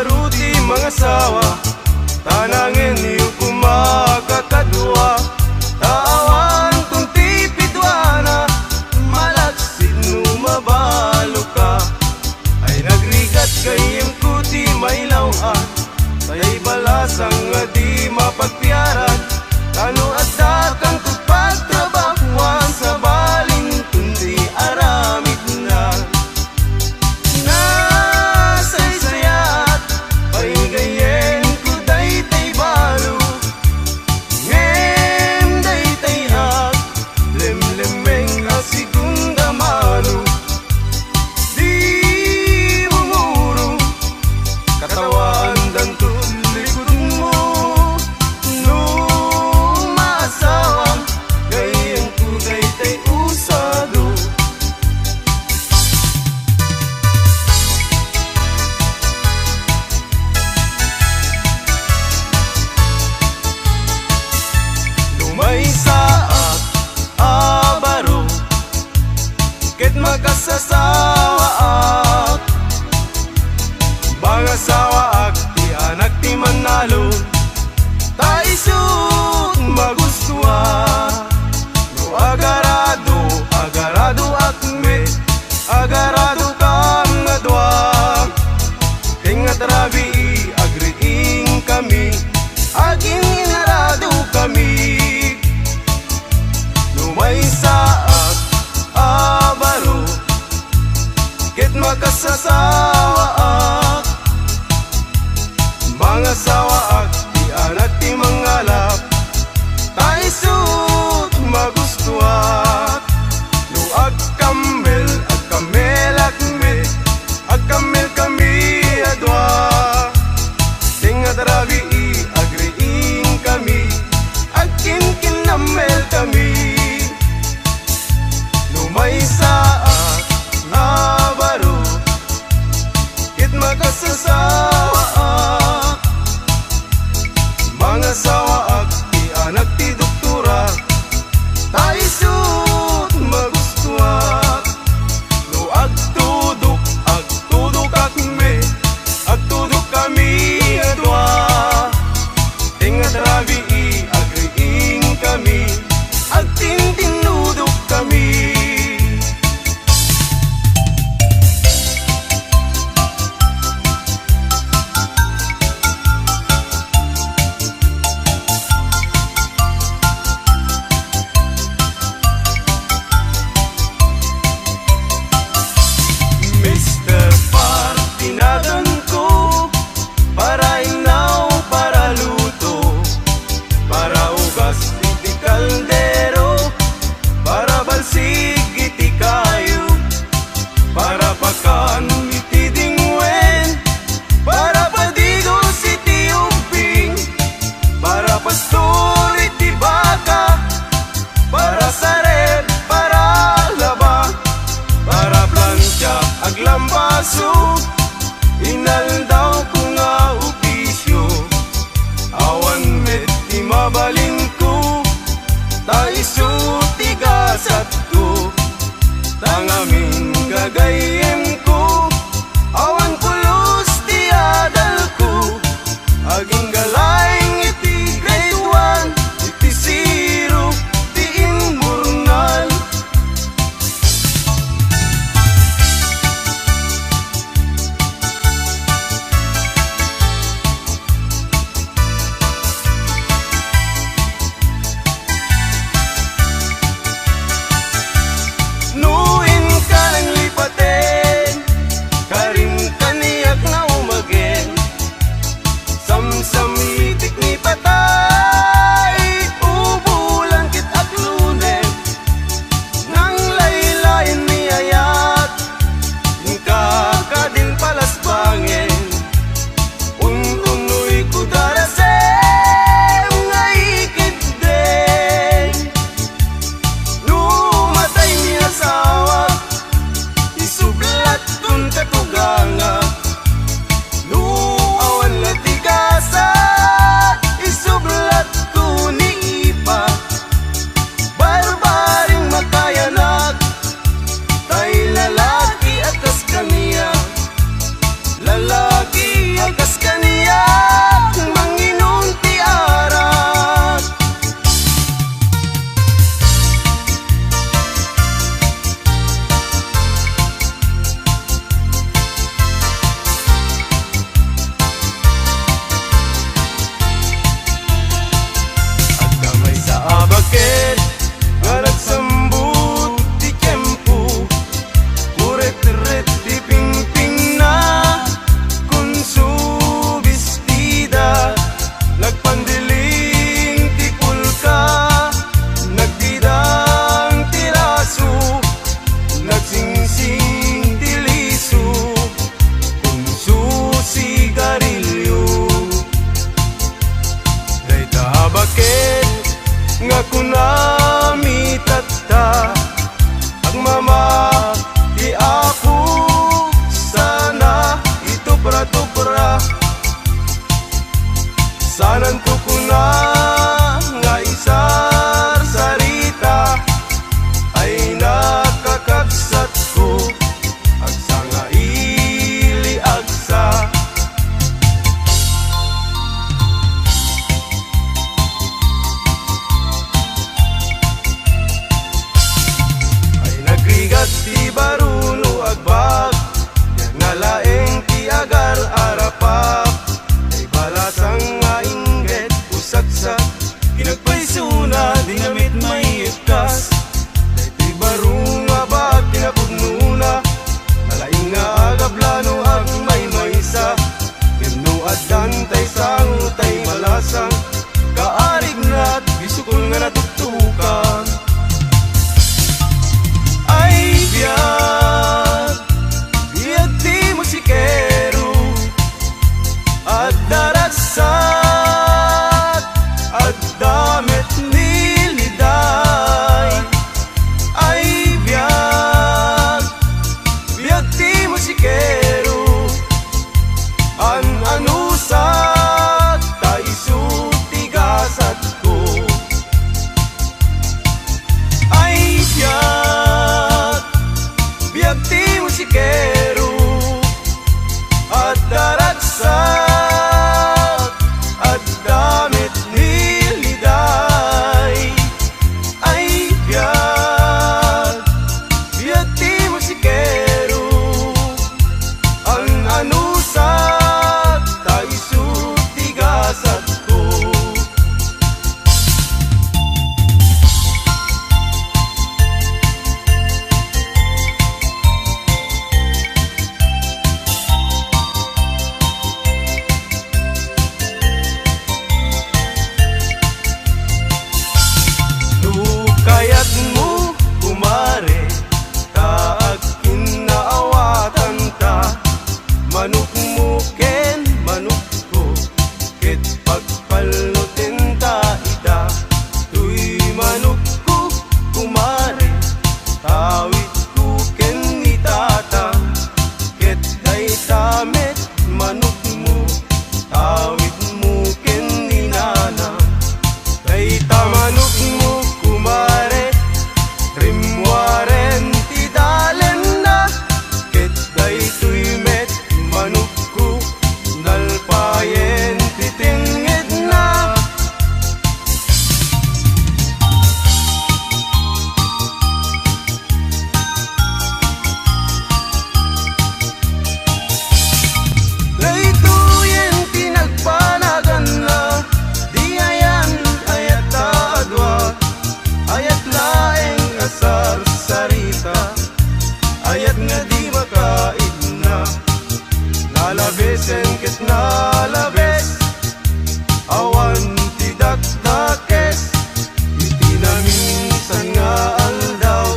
baruti mga sawa, tanangin niyo kumakakadwa. Tawan kung tipidwana, malaksid no mabalo ka. Ay nagrigat kayem kuti may lawan, sayay balasang nga di mapagpiaran. Tano at dakang pagtrabahuan, sa baling kundi aramid na. Nasaysayat, paigayen ko daytay balo. Ngem daytay ak, lemlemeng asigong damano. Di mumuro, katawan danto likod mo. No maasawang, gayen ko daytay usado. Lumay saak abaro, ket makasasawa ak. Mga sawa ak, ti anak ti manalo, taisut magustuha. No agarado, agarado akme, agarado kam nga dwa. Tingat rabi agriing kami, aging inarado kami. Lumay saak abaro, ket makasasawa ak. Mga sawa ak, di anak ti mangalap, taisut magustuhat. No agkamel akme, agkamel kami adwa. Tingat rabi agriing kami, agkinkinamel kami. Lumay saak abaro, ket makasasawa ak. Mga sawa ak, ti anak ti doktora, taisut magustuhat. No agtudok akme, agtudok kami adwa. Tingat rabi agriing kami, agtintinudok kami. Mr. Partinagan ko, para inaw, para luto, para ugas iti kaldero, para balsig iti kayo, para pakan iti dingwen, para padigos iti umping, para pastor iti baka, para saret, para laba, para plancha aglambaso. Inaldaw ko nga opisyo, awan met ti mabalin ko, taiso tigasat ko, tangamin gagayem ko, awan pulos ti adal ko, aging galayng iti grade 1, iti zero, ti inmurnal. Nuin ka ng lipate, sen ket nalabes awan ti dakdakes iti na minsan nga aldaw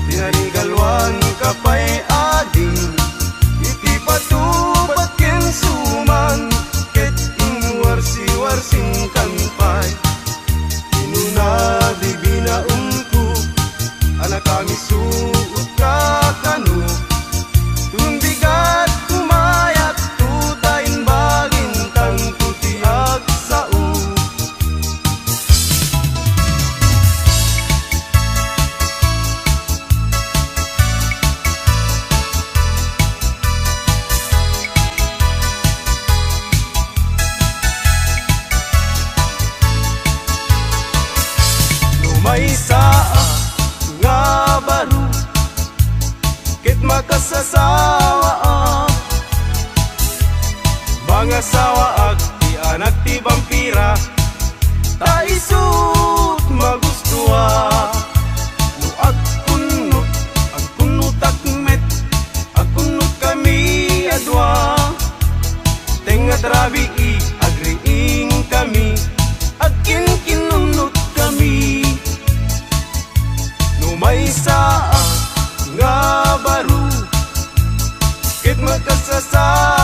tinarigalwan kapay ading iti patupat ken suman ket inwarsi-warsing kanpay inuna di binaumku anak kami suot kakano tumbigat kumayat tutayin bagin tang tutiag sao lumay saa nga baro ket makasasawa mga sawa ag ti anak ti vampira ta isut magustuha no agkunot akmet agkunot kami adwa tenga trabi agriing kami agkin kinunot kami no may saa nga baro ket makasasa